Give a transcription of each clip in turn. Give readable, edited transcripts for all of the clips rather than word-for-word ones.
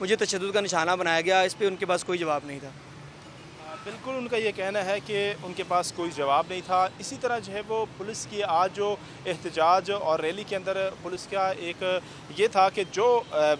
مجھے تشدد کا نشانہ بنایا گیا، اس پہ ان کے پاس کوئی جواب نہیں تھا۔ بالکل ان کا یہ کہنا ہے کہ ان کے پاس کوئی جواب نہیں تھا۔ اسی طرح جو ہے وہ پولیس کی آج جو احتجاج اور ریلی کے اندر پولیس کا ایک یہ تھا کہ جو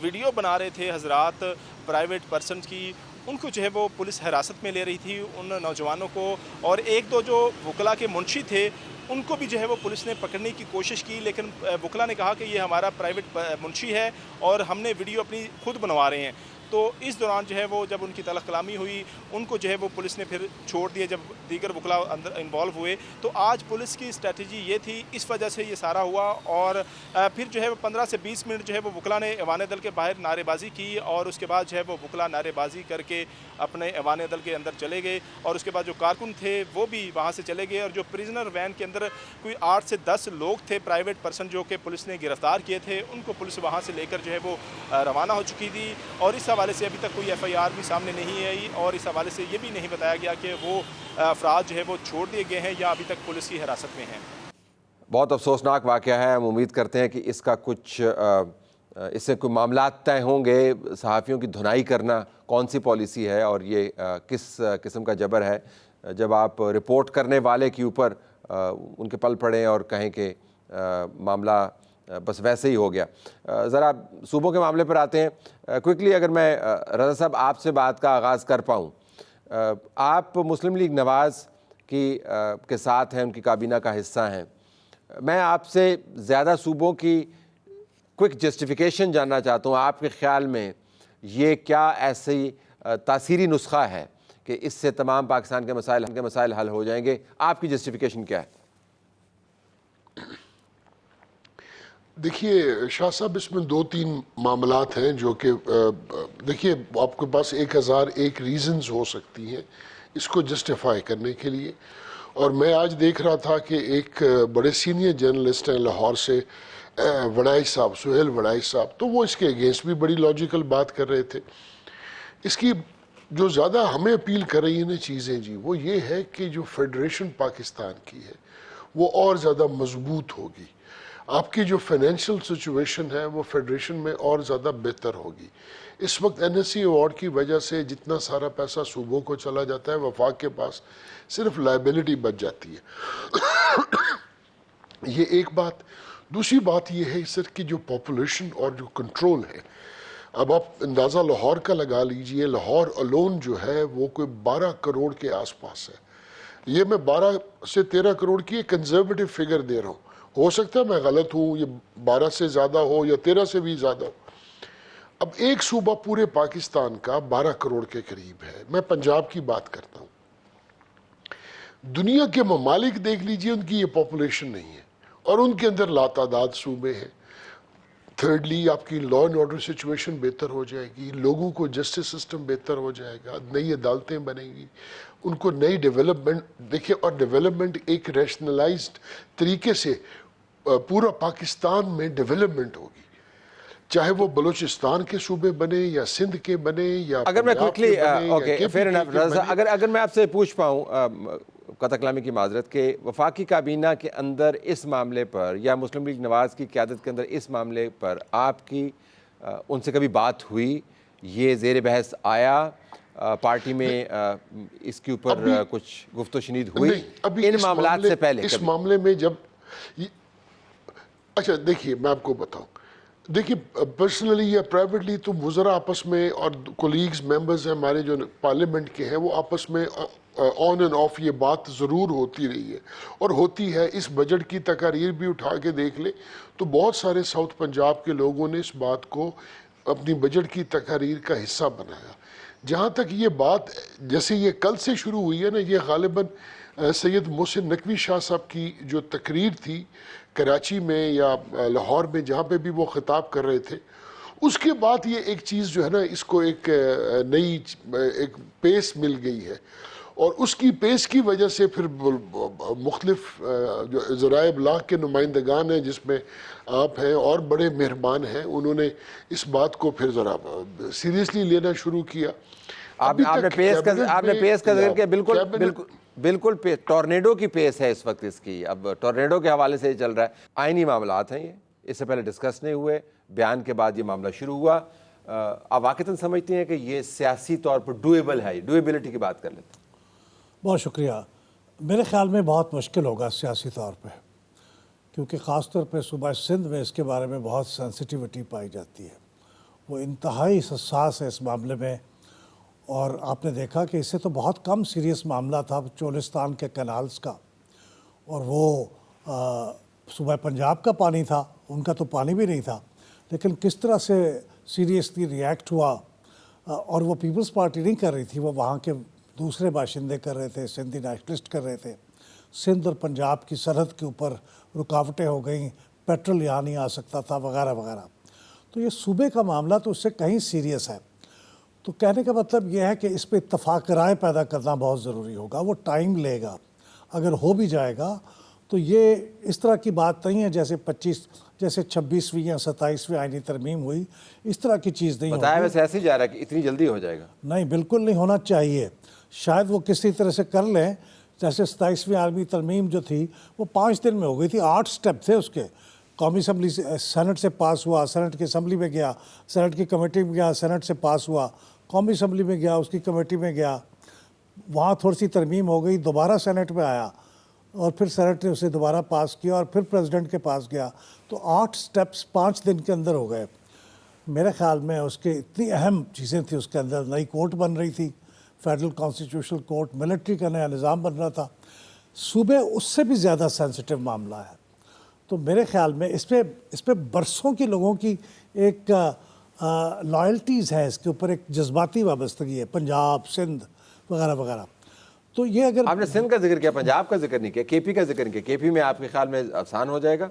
ویڈیو بنا رہے تھے حضرات پرائیویٹ پرسن کی، ان کو جو ہے وہ پولیس حراست میں لے رہی تھی، ان نوجوانوں کو، اور ایک دو جو وکلا کے منشی تھے ان کو بھی جو ہے وہ پولیس نے پکڑنے کی کوشش کی، لیکن وکلا نے کہا کہ یہ ہمارا پرائیویٹ منشی ہے اور ہم نے ویڈیو اپنی خود بنوا رہے ہیں۔ تو اس دوران جو ہے وہ جب ان کی تلخ کلامی ہوئی، ان کو جو ہے وہ پولیس نے پھر چھوڑ دیا جب دیگر وکلا اندر انوالو ہوئے۔ تو آج پولیس کی اسٹریٹجی یہ تھی، اس وجہ سے یہ سارا ہوا، اور پھر جو ہے وہ 15 سے 20 منٹ جو ہے وہ وکلا نے ایوان دل کے باہر نعرے بازی کی، اور اس کے بعد جو ہے وہ وکلا نعرے بازی کر کے اپنے ایوان دل کے اندر چلے گئے، اور اس کے بعد جو کارکن تھے وہ بھی وہاں سے چلے گئے، اور جو پریزنر وین کے اندر کوئی 8 سے 10 لوگ تھے پرائیویٹ پرسن جو کہ پولیس نے گرفتار کیے تھے، ان کو پولیس وہاں سے لے کر جو ہے وہ روانہ ہو چکی تھی، اور اس حوالے سے ابھی تک کوئی ایف آئی آر بھی سامنے نہیں آئی، اور اس حوالے سے یہ بھی نہیں بتایا گیا کہ وہ افراد جو ہے وہ چھوڑ دیے گئے ہیں یا ابھی تک پولیس کی حراست میں ہیں۔ بہت افسوسناک واقعہ ہے، ہم امید کرتے ہیں کہ اس کا کچھ اس سے کوئی معاملات طے ہوں گے، صحافیوں کی دھنائی کرنا کون سی پالیسی ہے اور یہ کس قسم کا جبر ہے، جب آپ رپورٹ کرنے والے کے اوپر ان کے پل پڑیں اور کہیں کہ معاملہ بس ویسے ہی ہو گیا۔ ذرا صوبوں کے معاملے پر آتے ہیں کوئکلی، اگر میں رضا صاحب آپ سے بات کا آغاز کر پاؤں۔ آپ مسلم لیگ نواز کے ساتھ ہیں، ان کی کابینہ کا حصہ ہیں۔ میں آپ سے زیادہ صوبوں کی کوئک جسٹیفیکیشن جاننا چاہتا ہوں، آپ کے خیال میں یہ کیا ایسی تاثیری نسخہ ہے کہ اس سے تمام پاکستان کے مسائل حل ہو جائیں گے؟ آپ کی جسٹیفیکیشن کیا ہے؟ دیکھیے شاہ صاحب، اس میں 2-3 معاملات ہیں جو کہ دیکھیے آپ کے پاس 1001 ریزنز ہو سکتی ہیں اس کو جسٹیفائی کرنے کے لیے، اور میں آج دیکھ رہا تھا کہ ایک بڑے سینئر جرنلسٹ ہیں لاہور سے، وڑائی صاحب، سہیل وڑائی صاحب، تو وہ اس کے اگینسٹ بھی بڑی لاجیکل بات کر رہے تھے۔ اس کی جو زیادہ ہمیں اپیل کر رہی ہیں چیزیں جی، وہ یہ ہے کہ جو فیڈریشن پاکستان کی ہے وہ اور زیادہ مضبوط ہوگی، آپ کی جو فائنینشیل سچویشن ہے وہ فیڈریشن میں اور زیادہ بہتر ہوگی۔ اس وقت این ایس سی ایوارڈ کی وجہ سے جتنا سارا پیسہ صوبوں کو چلا جاتا ہے، وفاق کے پاس صرف لائبلٹی بچ جاتی ہے۔ یہ ایک بات۔ دوسری بات یہ ہے سر کہ جو پاپولیشن اور جو کنٹرول ہے، اب آپ اندازہ لاہور کا لگا لیجئے، لاہور الون جو ہے وہ کوئی 12 کروڑ کے آس پاس ہے۔ یہ میں 12 سے 13 کروڑ کی ایک کنزرویٹو فگر دے رہا ہوں، ہو سکتا ہے میں غلط ہوں، یہ 12 سے زیادہ ہو یا 13 سے بھی زیادہ ہو۔ اب ایک صوبہ پورے پاکستان کا 12 کروڑ کے قریب ہے، میں پنجاب کی بات کرتا ہوں۔ دنیا کے ممالک دیکھ لیجئے، ان کی یہ پاپولیشن نہیں ہے، اور ان کے اندر لاتعداد صوبے ہیں۔ تھرڈلی آپ کی لا اینڈ آرڈر سچویشن بہتر ہو جائے گی، لوگوں کو جسٹس سسٹم بہتر ہو جائے گا، نئی عدالتیں بنیں گی، ان کو نئی ڈیولپمنٹ دیکھیں، اور ڈیولپمنٹ ایک ریشنلائزڈ طریقے سے پورا پاکستان میں ڈیولپمنٹ ہوگی، چاہے وہ بلوچستان کے صوبے بنے یا سندھ کے بنے یا اگر میں پنجاب کوئکلی کے بنے یا فیر انف کے رضا، بنے۔ اگر میں آپ سے پوچھ پاؤں قطع کلامی کی معذرت، کہ وفاقی کابینہ کے اندر اس معاملے پر یا مسلم لیگ نواز کی قیادت کے اندر اس معاملے پر آپ کی ان سے کبھی بات ہوئی؟ یہ زیر بحث آیا پارٹی میں؟ اس کے اوپر کچھ گفت و شنید ہوئی ان معاملات سے پہلے؟ اس معاملے میں جب اچھا دیکھیے میں آپ کو بتاؤں، دیکھیے پرسنلی یا پرائیویٹلی تو وزراء آپس میں اور کولیگز ممبرز ہیں ہمارے جو پارلیمنٹ کے ہیں، وہ آپس میں آن اینڈ آف یہ بات ضرور ہوتی رہی ہے اور ہوتی ہے۔ اس بجٹ کی تقاریر بھی اٹھا کے دیکھ لیں تو بہت سارے ساؤتھ پنجاب کے لوگوں نے اس بات کو اپنی بجٹ کی تقاریر کا حصہ بنایا۔ جہاں تک یہ بات جیسے یہ کل سے شروع ہوئی ہے نا، یہ غالباً سید محسن نقوی شاہ صاحب کی جو تقریر تھی کراچی میں یا لاہور میں، جہاں پہ بھی وہ خطاب کر رہے تھے، اس کے بعد یہ ایک چیز جو ہے نا، اس کو ایک نئی ایک پیس مل گئی ہے، اور اس کی پیس کی وجہ سے پھر مختلف جو ذرائع ابلاغ کے نمائندگان ہیں، جس میں آپ ہیں اور بڑے مہربان ہیں، انہوں نے اس بات کو پھر ذرا سیریسلی لینا شروع کیا۔ آپ نے پیس کا ذکر کیا، بالکل ٹورنیڈو کی پیس ہے اس وقت اس کی۔ اب ٹورنیڈو کے حوالے سے یہ چل رہا ہے، آئینی معاملات ہیں یہ، اس سے پہلے ڈسکس نہیں ہوئے، بیان کے بعد یہ معاملہ شروع ہوا۔ آپ واقعتاً سمجھتے ہیں کہ یہ سیاسی طور پر ڈویبل ہے؟ ڈویبلٹی کی بات کر لیتے ہیں. بہت شکریہ. میرے خیال میں بہت مشکل ہوگا سیاسی طور پہ، کیونکہ خاص طور پہ صوبہ سندھ میں اس کے بارے میں بہت سینسٹیوٹی پائی جاتی ہے. وہ انتہائی حساس ہے اس معاملے میں، اور آپ نے دیکھا کہ اس سے تو بہت کم سیریس معاملہ تھا چولستان کے کینالز کا، اور وہ صوبہ پنجاب کا پانی تھا، ان کا تو پانی بھی نہیں تھا، لیکن کس طرح سے سیریسلی ریئیکٹ ہوا. اور وہ پیپلز پارٹی نہیں کر رہی تھی، وہ وہاں کے دوسرے باشندے کر رہے تھے، سندھی نیشنلسٹ کر رہے تھے. سندھ اور پنجاب کی سرحد کے اوپر رکاوٹیں ہو گئیں، پیٹرول یہاں نہیں آ سکتا تھا وغیرہ وغیرہ. تو یہ صوبے کا معاملہ تو اس سے کہیں سیریس ہے. تو کہنے کا مطلب یہ ہے کہ اس پہ اتفاق رائے پیدا کرنا بہت ضروری ہوگا. وہ ٹائم لے گا. اگر ہو بھی جائے گا تو یہ اس طرح کی بات نہیں ہے جیسے 26ویں یا 27ویں آئینی ترمیم ہوئی، اس طرح کی چیز نہیں ہوگی. بتایا ویسے ایسے ہی جا رہا ہے کہ اتنی جلدی ہو جائے گا. نہیں، بالکل نہیں ہونا چاہیے. شاید وہ کسی طرح سے کر لیں. جیسے 27ویں آئینی ترمیم جو تھی وہ 5 دن میں ہو گئی تھی. 8 سٹیپ تھے اس کے. قومی اسمبلی سے، سینٹ سے پاس ہوا، سینٹ کی اسمبلی میں گیا، سینٹ کی کمیٹی میں گیا، سینٹ سے پاس ہوا، قومی اسمبلی میں گیا، اس کی کمیٹی میں گیا، وہاں تھوڑی سی ترمیم ہو گئی، دوبارہ سینٹ میں آیا، اور پھر سینٹ نے اسے دوبارہ پاس کیا، اور پھر پریزیڈنٹ کے پاس گیا. تو 8 سٹیپس 5 دن کے اندر ہو گئے. میرے خیال میں اس کے اتنی اہم چیزیں تھیں اس کے اندر. نئی کورٹ بن رہی تھی، فیڈرل کانسٹیٹیوشنل کورٹ، ملٹری کا نیا نظام بن رہا تھا. صوبے اس سے بھی زیادہ سینسٹیو معاملہ ہے. تو میرے خیال میں اس پہ برسوں کی لوگوں کی ایک لائلٹیز ہے، اس کے اوپر ایک جذباتی وابستگی ہے، پنجاب، سندھ وغیرہ وغیرہ. تو یہ اگر آپ نے سندھ کا ذکر کیا، پنجاب کا ذکر نہیں کیا، کے پی کا ذکر نہیں کیا. کے پی میں آپ کے خیال میں آسان ہو جائے گا،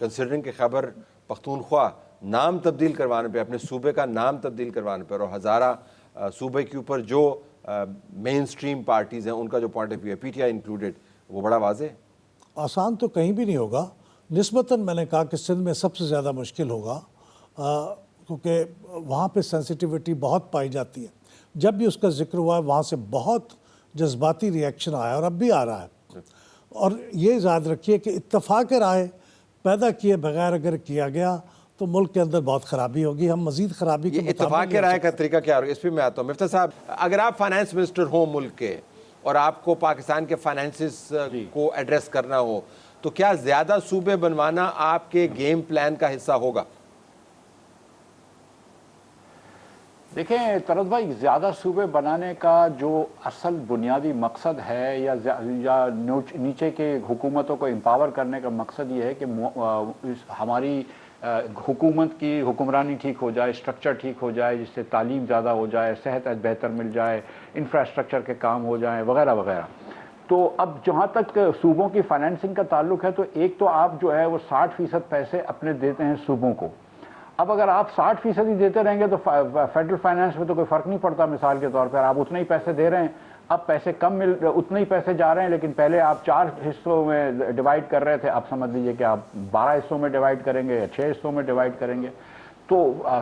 کنسیڈرنگ کہ خیبر پختونخوا نام تبدیل کروانے پہ، اپنے صوبے کا نام تبدیل کروانے پر، اور ہزارہ صوبے کے اوپر جو مین سٹریم پارٹیز ہیں ان کا جو پوائنٹ آف ویو ہے، پی ٹی آئی انکلوڈیڈ، وہ بڑا واضح ہے. آسان تو کہیں بھی نہیں ہوگا. نسبتاً میں نے کہا کہ سندھ میں سب سے زیادہ مشکل ہوگا، کیونکہ وہاں پہ سینسٹیوٹی بہت پائی جاتی ہے. جب بھی اس کا ذکر ہوا ہے وہاں سے بہت جذباتی ری ایکشن آیا، اور اب بھی آ رہا ہے. اور یہ یاد رکھیے کہ اتفاق رائے پیدا کیے بغیر اگر کیا گیا تو ملک کے اندر بہت خرابی ہوگی. ہم مزید خرابی کے اتفاق رائے کا طریقہ کیا ہوگا، اس پہ میں آتا ہوں. مفتاح صاحب، اگر آپ فائنانس منسٹر ہوں ملک کے، اور آپ کو پاکستان کے فائنانسز کو ایڈریس کرنا ہو، تو کیا زیادہ صوبے بنوانا آپ کے گیم پلان کا حصہ ہوگا؟ دیکھیں طرز بھائی، زیادہ صوبے بنانے کا جو اصل بنیادی مقصد ہے یا نیچے کے حکومتوں کو امپاور کرنے کا مقصد یہ ہے کہ ہماری حکومت کی حکمرانی ٹھیک ہو جائے، اسٹرکچر ٹھیک ہو جائے، جس سے تعلیم زیادہ ہو جائے، صحت بہتر مل جائے، انفراسٹرکچر کے کام ہو جائیں وغیرہ وغیرہ. تو اب جہاں تک صوبوں کی فائنینسنگ کا تعلق ہے، تو ایک تو آپ جو ہے وہ 60% پیسے اپنے دیتے ہیں صوبوں کو. اب اگر آپ 60% ہی دیتے رہیں گے تو فیڈرل فائنانس میں تو کوئی فرق نہیں پڑتا. مثال کے طور پر آپ اتنے ہی پیسے دے رہے ہیں، اب پیسے کم اتنے ہی پیسے جا رہے ہیں، لیکن پہلے آپ 4 حصوں میں ڈیوائڈ کر رہے تھے، اب سمجھ لیجئے کہ آپ 12 حصوں میں ڈیوائڈ کریں گے یا 6 حصوں میں ڈیوائڈ کریں گے. تو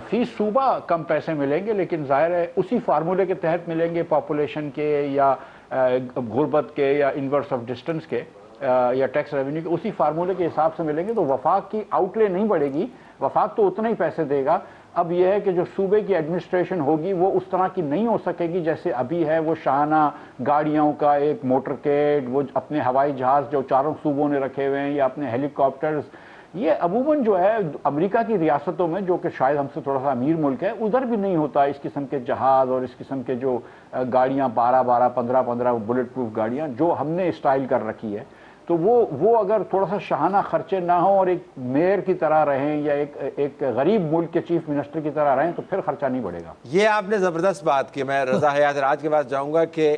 فی صوبہ کم پیسے ملیں گے، لیکن ظاہر ہے اسی فارمولے کے تحت ملیں گے، پاپولیشن کے یا غربت کے یا انورس آف ڈسٹنس کے یا ٹیکس ریونیو کے، اسی فارمولے کے حساب سے ملیں گے. تو وفاق کی آؤٹ لے نہیں بڑھے گی، وفاق تو اتنے ہی پیسے دے گا. اب یہ ہے کہ جو صوبے کی ایڈمنسٹریشن ہوگی وہ اس طرح کی نہیں ہو سکے گی جیسے ابھی ہے. وہ شاہانہ گاڑیوں کا ایک موٹرکیڈ، وہ اپنے ہوائی جہاز جو 4 صوبوں نے رکھے ہوئے ہیں، یا اپنے ہیلی کاپٹرز، یہ عموماً جو ہے امریکہ کی ریاستوں میں، جو کہ شاید ہم سے تھوڑا سا امیر ملک ہے، ادھر بھی نہیں ہوتا اس قسم کے جہاز اور اس قسم کے جو گاڑیاں 12 15 بلٹ پروف گاڑیاں جو ہم نے اسٹائل کر رکھی ہے. تو وہ اگر تھوڑا سا شاہانہ خرچے نہ ہوں اور ایک میئر کی طرح رہیں یا ایک غریب ملک کے چیف منسٹر کی طرح رہیں، تو پھر خرچہ نہیں بڑھے گا. یہ آپ نے زبردست بات کی. میں رضا حیات راج کے پاس جاؤں گا کہ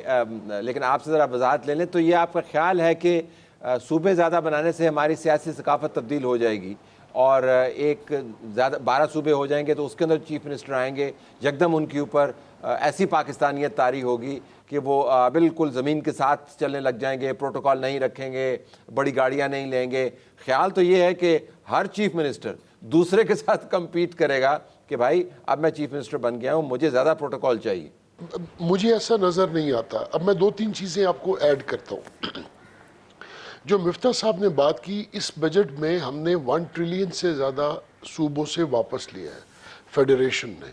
لیکن آپ سے ذرا وضاحت لے لیں. تو یہ آپ کا خیال ہے کہ صوبے زیادہ بنانے سے ہماری سیاسی ثقافت تبدیل ہو جائے گی، اور ایک زیادہ 12 صوبے ہو جائیں گے تو اس کے اندر چیف منسٹر آئیں گے، یکدم ان کے اوپر ایسی پاکستانیت طاری ہوگی کہ وہ بالکل زمین کے ساتھ چلنے لگ جائیں گے، پروٹوکول نہیں رکھیں گے، بڑی گاڑیاں نہیں لیں گے. خیال تو یہ ہے کہ ہر چیف منسٹر دوسرے کے ساتھ کمپیٹ کرے گا کہ بھائی اب میں چیف منسٹر بن گیا ہوں، مجھے زیادہ پروٹوکول چاہیے. مجھے ایسا نظر نہیں آتا. اب میں 2-3 چیزیں آپ کو ایڈ کرتا ہوں. جو مفتاح صاحب نے بات کی، اس بجٹ میں ہم نے 1 ٹریلین سے زیادہ صوبوں سے واپس لیا ہے فیڈریشن نے.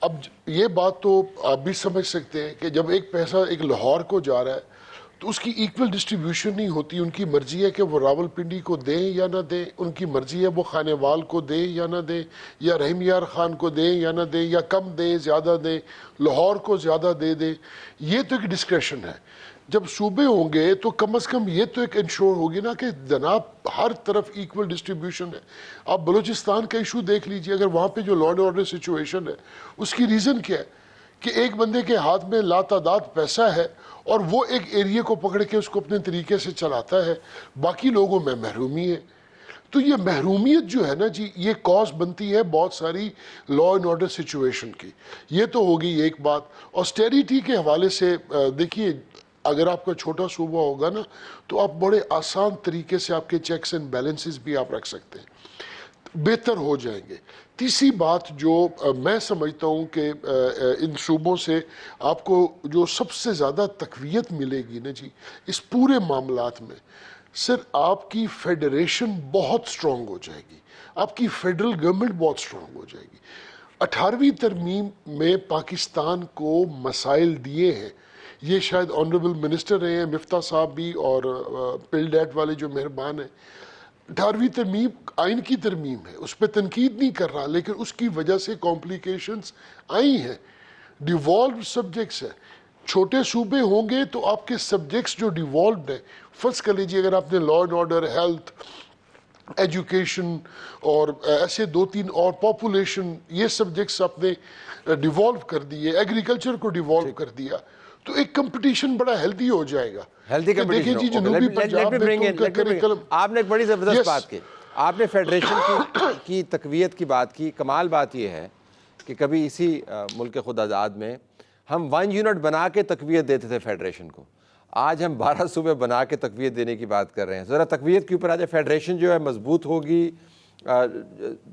اب یہ بات تو آپ بھی سمجھ سکتے ہیں کہ جب ایک پیسہ ایک لاہور کو جا رہا ہے تو اس کی ایکول ڈسٹریبیوشن نہیں ہوتی. ان کی مرضی ہے کہ وہ راول پنڈی کو دیں یا نہ دیں, ان کی مرضی ہے وہ خانے وال کو دیں یا نہ دیں, یا رحیم یار خان کو دیں یا نہ دیں, یا کم دیں زیادہ دیں, لاہور کو زیادہ دے دیں. یہ تو ایک ڈسکریشن ہے. جب صوبے ہوں گے تو کم از کم یہ تو ایک انشور ہوگی نا کہ جناب ہر طرف ایکول ڈسٹریبیوشن ہے. آپ بلوچستان کا ایشو دیکھ لیجئے, اگر وہاں پہ جو لا اینڈ آرڈر سچویشن ہے اس کی ریزن کیا ہے کہ ایک بندے کے ہاتھ میں لاتعداد پیسہ ہے اور وہ ایک ایریے کو پکڑ کے اس کو اپنے طریقے سے چلاتا ہے, باقی لوگوں میں محرومی ہے. تو یہ محرومیت جو ہے نا جی, یہ کاز بنتی ہے بہت ساری لا اینڈ آرڈر سچویشن کی. یہ تو ہوگی ایک بات. آسٹیریٹی کے حوالے سے دیکھیے, اگر آپ کا چھوٹا صوبہ ہوگا نا تو آپ بڑے آسان طریقے سے آپ کے چیکس اینڈ بیلنسز بھی آپ رکھ سکتے ہیں, بہتر ہو جائیں گے. تیسری بات جو میں سمجھتا ہوں کہ ان صوبوں سے آپ کو جو سب سے زیادہ تقویت ملے گی نا جی اس پورے معاملات میں, سر آپ کی فیڈریشن بہت سٹرونگ ہو جائے گی, آپ کی فیڈرل گورنمنٹ بہت سٹرونگ ہو جائے گی. 18ویں ترمیم میں پاکستان کو مسائل دیے ہیں, یہ شاید آنریبل منسٹر رہے ہیں مفتاح صاحب بھی اور پل ڈیٹ والے جو مہربان ہیں. 18ویں ترمیم آئین کی ترمیم ہے, اس پہ تنقید نہیں کر رہا, لیکن اس کی وجہ سے کمپلیکیشنز آئی ہیں. ڈیوالوڈ سبجیکٹس ہیں, چھوٹے صوبے ہوں گے تو آپ کے سبجیکٹس جو ڈیوالوڈ ہیں, فرض کر لیجیے اگر آپ نے law and order, health, education اور ایسے 2-3 اور پاپولیشن, یہ سبجیکٹس آپ نے ڈیوالو کر دیے, ایگریکلچر کو ڈیوالو کر دیا, تو ایک کمپٹیشن بڑا ہیلدی ہو جائے گا. ہیلدی دیکھیں جی جنوبی پنجاب میں تو کریکلم, آپ نے ایک بڑی زبردست بات کی, آپ نے فیڈریشن کی تقویت کی بات کی. کمال بات یہ ہے کہ کبھی اسی ملک خود آزاد میں ہم 1 یونٹ بنا کے تقویت دیتے تھے فیڈریشن کو, آج ہم 12 صوبے بنا کے تقویت دینے کی بات کر رہے ہیں. ذرا تقویت کے اوپر آ جائے. فیڈریشن جو ہے مضبوط ہوگی,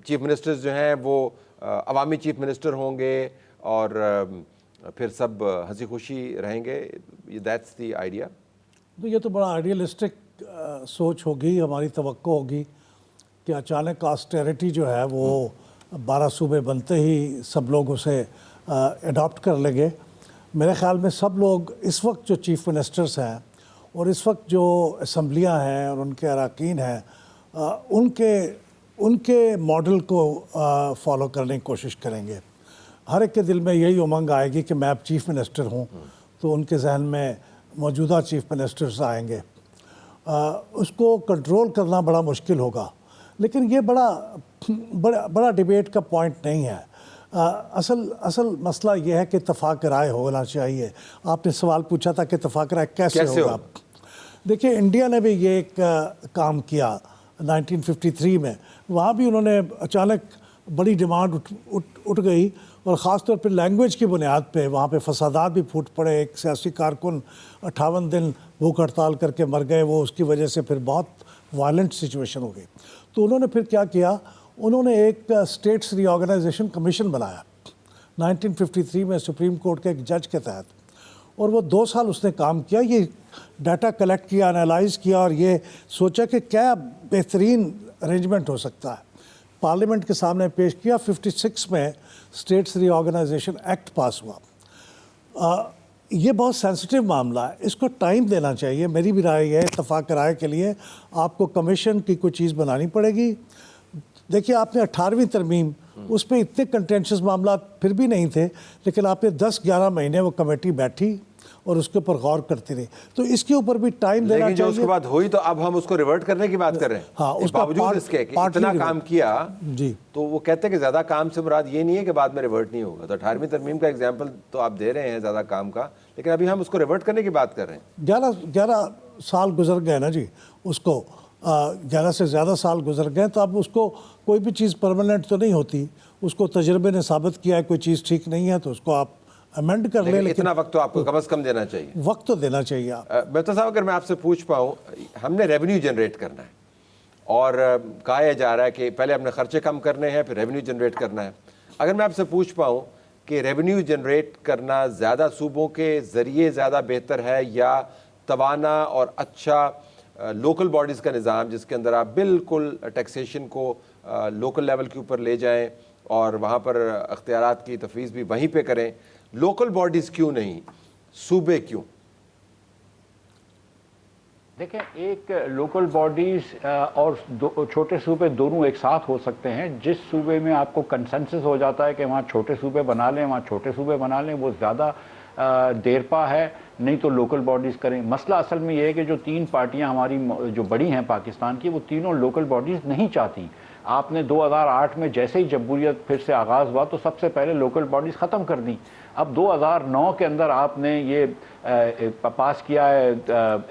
چیف منسٹرز جو ہیں وہ عوامی چیف منسٹر ہوں گے اور پھر سب ہنسی خوشی رہیں گے. That's the idea. تو یہ تو بڑا آئیڈیلسٹک سوچ ہوگی. ہماری توقع ہوگی کہ اچانک آسٹیریٹی جو ہے وہ 12 صوبے بنتے ہی سب لوگ اسے اڈاپٹ کر لیں گے. میرے خیال میں سب لوگ اس وقت جو چیف منسٹرز ہیں اور اس وقت جو اسمبلیاں ہیں اور ان کے اراکین ہیں, ان کے ماڈل کو فالو کرنے کی کوشش کریں گے. ہر ایک کے دل میں یہی امنگ آئے گی کہ میں اب چیف منسٹر ہوں, تو ان کے ذہن میں موجودہ چیف منسٹرز آئیں گے. اس کو کنٹرول کرنا بڑا مشکل ہوگا, لیکن یہ بڑا ڈیبیٹ کا پوائنٹ نہیں ہے. اصل مسئلہ یہ ہے کہ اتفاق رائے ہونا چاہیے. آپ نے سوال پوچھا تھا کہ اتفاق رائے کیسے ہوگا. دیکھیے انڈیا نے بھی یہ ایک کام کیا 1953 میں. وہاں بھی انہوں نے اچانک بڑی ڈیمانڈ اٹھ گئی, اور خاص طور پہ لینگویج کی بنیاد پہ وہاں پہ فسادات بھی پھوٹ پڑے. ایک سیاسی کارکن 58 دن بھوک ہڑتال کر کے مر گئے, وہ اس کی وجہ سے پھر بہت وائلنٹ سچویشن ہو گئی. تو انہوں نے پھر کیا کیا, انہوں نے ایک اسٹیٹس ری آرگنائزیشن کمیشن بنایا 1953 میں سپریم کورٹ کے ایک جج کے تحت, اور وہ 2 سال اس نے کام کیا. یہ ڈیٹا کلیکٹ کیا, انالائز کیا, اور یہ سوچا کہ کیا بہترین ارینجمنٹ ہو سکتا ہے. پارلیمنٹ کے سامنے پیش کیا. 56 میں اسٹیٹس ری آرگنائزیشن ایکٹ پاس ہوا. یہ بہت سینسٹیو معاملہ ہے, اس کو ٹائم دینا چاہیے. میری بھی رائے یہ ہے, اتفاق رائے کے لیے آپ کو کمیشن کی کوئی چیز بنانی پڑے گی. دیکھیے آپ نے 18ویں ترمیم, اس پہ اتنے کنٹینشس معاملات پھر بھی نہیں تھے, لیکن آپ نے 10-11 مہینے وہ کمیٹی بیٹھی اور اس کے اوپر غور کرتی رہی. تو اس کے اوپر بھی ٹائم دینا لیکن جو چاہیے. اس کے بعد ہوئی تو اب ہم اس کو ریورٹ کرنے کی بات کر رہے ہیں. ہاں, اس کا باوجود اس کے کہ اتنا کام کیا, جی, تو وہ کہتے ہیں کہ زیادہ کام سے مراد یہ نہیں ہے کہ بعد میں ریورٹ نہیں ہوگا. تو 18ویں ترمیم کا ایگزامپل تو آپ دے رہے ہیں زیادہ کام کا, لیکن ابھی ہم اس کو ریورٹ کرنے کی بات کر رہے ہیں. 11 سال گزر گئے نا جی, اس کو 11 سے زیادہ سال گزر گئے. تو اب اس کو کوئی بھی چیز پرماننٹ تو نہیں ہوتی. اس کو تجربے نے ثابت کیا ہے کوئی چیز ٹھیک نہیں ہے تو اس کو آپ امینڈ کر لیں. اتنا وقت تو آپ کو کم از کم دینا چاہیے. وقت تو دینا چاہیے. آپ مفتاح صاحب, اگر میں آپ سے پوچھ پاؤں, ہم نے ریونیو جنریٹ کرنا ہے اور کہا جا رہا ہے کہ پہلے ہم نے خرچے کم کرنے ہیں پھر ریونیو جنریٹ کرنا ہے. اگر میں آپ سے پوچھ پاؤں کہ ریونیو جنریٹ کرنا زیادہ صوبوں کے ذریعے زیادہ بہتر ہے, یا توانا اور اچھا لوکل باڈیز کا نظام جس کے اندر آپ بالکل ٹیکسیشن کو لوکل لیول کے اوپر لے جائیں اور وہاں پر اختیارات کی تفویض بھی وہیں پہ کریں. لوکل باڈیز کیوں نہیں, صوبے کیوں؟ دیکھیں ایک لوکل باڈیز اور چھوٹے صوبے دونوں ایک ساتھ ہو سکتے ہیں. جس صوبے میں آپ کو کنسنسس ہو جاتا ہے کہ وہاں چھوٹے صوبے بنا لیں, وہاں چھوٹے صوبے بنا لیں, وہ زیادہ دیرپا ہے. نہیں تو لوکل باڈیز کریں. مسئلہ اصل میں یہ ہے کہ جو 3 پارٹیاں ہماری جو بڑی ہیں پاکستان کی, وہ تینوں لوکل باڈیز نہیں چاہتی. آپ نے 2008 میں جیسے ہی جمہوریت پھر سے آغاز ہوا تو سب سے پہلے لوکل باڈیز ختم کر دیں. اب 2009 کے اندر آپ نے یہ پاس کیا ہے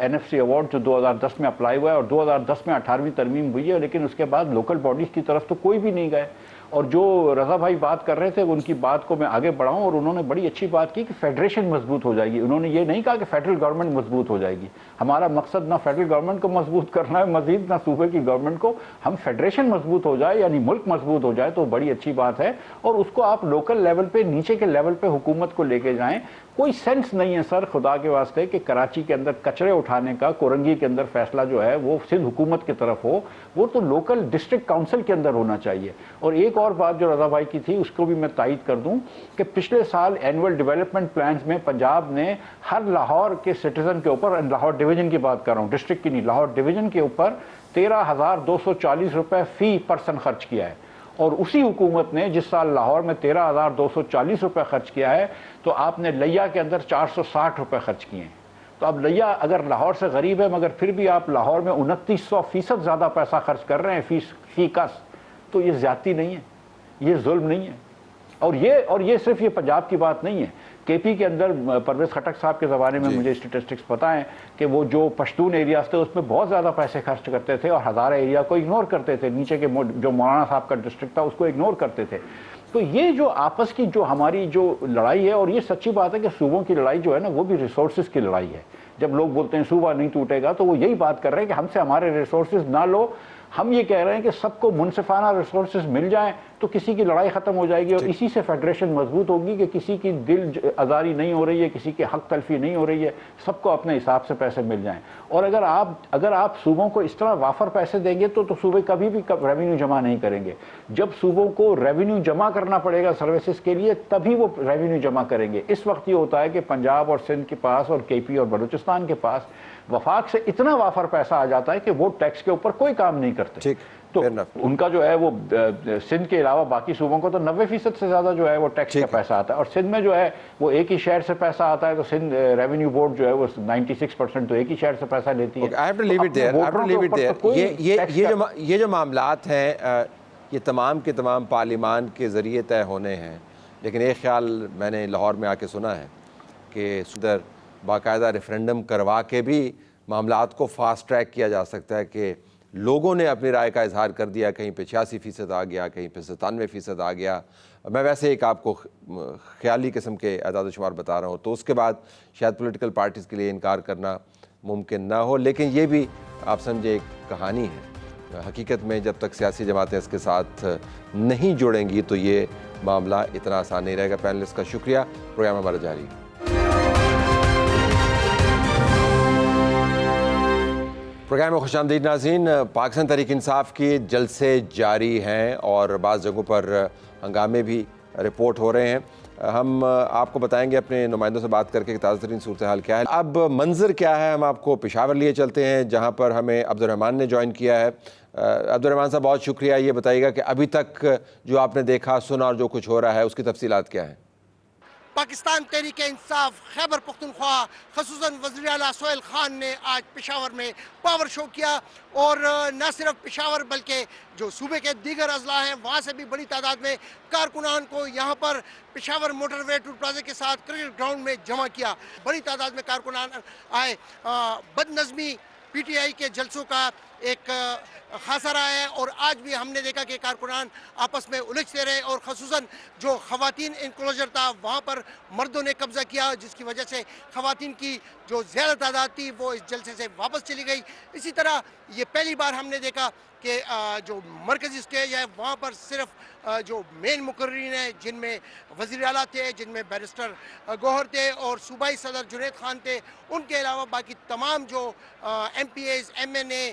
NFC ایوارڈ جو 2010 میں اپلائی ہوا ہے, اور 2010 میں 18ویں ترمیم ہوئی ہے, لیکن اس کے بعد لوکل باڈیز کی طرف تو کوئی بھی نہیں گئے. اور جو رضا بھائی بات کر رہے تھے ان کی بات کو میں آگے بڑھاؤں, اور انہوں نے بڑی اچھی بات کی کہ فیڈریشن مضبوط ہو جائے گی. انہوں نے یہ نہیں کہا کہ فیڈرل گورنمنٹ مضبوط ہو جائے گی. ہمارا مقصد نہ فیڈرل گورنمنٹ کو مضبوط کرنا ہے مزید, نہ صوبے کی گورنمنٹ کو. ہم فیڈریشن مضبوط ہو جائے, یعنی ملک مضبوط ہو جائے, تو بڑی اچھی بات ہے. اور اس کو آپ لوکل لیول پہ, نیچے کے لیول پہ حکومت کو لے کے جائیں. کوئی سینس نہیں ہے سر خدا کے واسطے کہ کراچی کے اندر کچرے اٹھانے کا کورنگی کے اندر فیصلہ جو ہے وہ سندھ حکومت کی طرف ہو. وہ تو لوکل ڈسٹرکٹ کاؤنسل کے اندر ہونا چاہیے. اور ایک اور بات جو رضا بھائی کی تھی اس کو بھی میں تائید کر دوں کہ پچھلے سال اینول ڈیولپمنٹ پلانز میں پنجاب نے ہر لاہور کے سٹیزن کے اوپر, لاہور ڈویژن کی بات کر رہا ہوں, ڈسٹرکٹ کی نہیں, لاہور ڈویژن کے اوپر 13,240 روپے فی پرسن خرچ کیا ہے. اور اسی حکومت نے جس سال لاہور میں 13,240 روپے خرچ کیا ہے, تو آپ نے لیا کے اندر 460 روپے خرچ کیے ہیں. تو اب لیا اگر لاہور سے غریب ہے مگر پھر بھی آپ لاہور میں 2900% زیادہ پیسہ خرچ کر رہے ہیں فی کس, تو یہ زیادتی نہیں ہے, یہ ظلم نہیں ہے. اور یہ صرف یہ پنجاب کی بات نہیں ہے. کے پی کے اندر پرویز خٹک صاحب کے زمانے میں مجھے اسٹیٹسٹکس پتہ ہیں کہ وہ جو پشتون ایریاز تھے اس میں بہت زیادہ پیسے خرچ کرتے تھے, اور ہزارہ ایریا کو اگنور کرتے تھے. نیچے کے جو مولانا صاحب کا ڈسٹرکٹ تھا اس کو اگنور کرتے تھے. تو یہ جو آپس کی جو ہماری جو لڑائی ہے, اور یہ سچی بات ہے کہ صوبوں کی لڑائی جو ہے نا وہ بھی ریسورسز کی لڑائی ہے. جب لوگ بولتے ہیں صوبہ نہیں ٹوٹے گا, تو وہ یہی بات کر رہے ہیں کہ ہم سے ہمارے ریسورسز نہ لو. ہم یہ کہہ رہے ہیں کہ سب کو منصفانہ ریسورسز مل جائیں تو کسی کی لڑائی ختم ہو جائے گی, اور اسی سے فیڈریشن مضبوط ہوگی کہ کسی کی دل آزاری نہیں ہو رہی ہے, کسی کی حق تلفی نہیں ہو رہی ہے, سب کو اپنے حساب سے پیسے مل جائیں. اور اگر آپ صوبوں کو اس طرح وافر پیسے دیں گے تو صوبے کبھی بھی ریونیو جمع نہیں کریں گے. جب صوبوں کو ریونیو جمع کرنا پڑے گا سروسز کے لیے تبھی وہ ریونیو جمع کریں گے. اس وقت یہ ہوتا ہے کہ پنجاب اور سندھ کے پاس اور کے پی اور بلوچستان کے پاس وفاق سے اتنا وافر پیسہ آ جاتا ہے کہ وہ ٹیکس کے اوپر کوئی کام نہیں کرتے. تو ان کا جو ہے وہ سندھ کے علاوہ باقی صوبوں کو تو 90% سے زیادہ جو ہے وہ ٹیکس کا پیسہ آتا ہے, اور سندھ میں جو ہے وہ ایک ہی شہر سے پیسہ آتا ہے. تو سندھ ریونیو بورڈ جو ہے وہ 96% تو ایک ہی شہر سے پیسہ لیتی ہے. یہ جو معاملات ہیں یہ تمام کے تمام پارلیمان کے ذریعے طے ہونے ہیں, لیکن ایک خیال میں نے لاہور میں آ کے سنا ہے کہ صدر باقاعدہ ریفرینڈم کروا کے بھی معاملات کو فاسٹ ٹریک کیا جا سکتا ہے, کہ لوگوں نے اپنی رائے کا اظہار کر دیا, کہیں پہ 86% آ گیا, کہیں پہ 97% آ گیا. میں ویسے ایک آپ کو خیالی قسم کے اعداد و شمار بتا رہا ہوں, تو اس کے بعد شاید پولیٹیکل پارٹیز کے لیے انکار کرنا ممکن نہ ہو, لیکن یہ بھی آپ سمجھے ایک کہانی ہے. حقیقت میں جب تک سیاسی جماعتیں اس کے ساتھ نہیں جڑیں گی تو یہ معاملہ اتنا آسان نہیں رہے گا. پینلسٹ کا شکریہ. پروگرام ہمارا جاری ہے. پروگرام میں خوش آمدید ناظرین. پاکستان تحریک انصاف کے جلسے جاری ہیں اور بعض جگہوں پر ہنگامے بھی رپورٹ ہو رہے ہیں. ہم آپ کو بتائیں گے اپنے نمائندوں سے بات کر کے کہ تازہ ترین صورتحال کیا ہے. اب منظر کیا ہے, ہم آپ کو پشاور لیے چلتے ہیں جہاں پر ہمیں عبد الرحمن نے جوائن کیا ہے. عبد الرحمن صاحب بہت شکریہ. یہ بتائیے گا کہ ابھی تک جو آپ نے دیکھا سنا اور جو کچھ ہو رہا ہے اس کی تفصیلات کیا ہیں؟ پاکستان تحریک انصاف خیبر پختونخوا خصوصاً وزیر اعلیٰ سہیل خان نے آج پشاور میں پاور شو کیا, اور نہ صرف پشاور بلکہ جو صوبے کے دیگر اضلاع ہیں وہاں سے بھی بڑی تعداد میں کارکنان کو یہاں پر پشاور موٹر وے ٹول پلازے کے ساتھ کرکٹ گراؤنڈ میں جمع کیا. بڑی تعداد میں کارکنان آئے. بد نظمی پی ٹی آئی کے جلسوں کا ایک خاصہ رہا ہے, اور آج بھی ہم نے دیکھا کہ کارکنان آپس میں الجھتے رہے, اور خصوصاً جو خواتین انکلوجر تھا وہاں پر مردوں نے قبضہ کیا, جس کی وجہ سے خواتین کی جو زیادہ تعداد تھی وہ اس جلسے سے واپس چلی گئی. اسی طرح یہ پہلی بار ہم نے دیکھا کہ جو مرکزی اسٹیج ہے وہاں پر صرف جو مین مقررین ہیں جن میں وزیر اعلیٰ تھے, جن میں بیرسٹر گوہر تھے اور صوبائی صدر جنید خان تھے, ان کے علاوہ باقی تمام جو M P A's, M N اے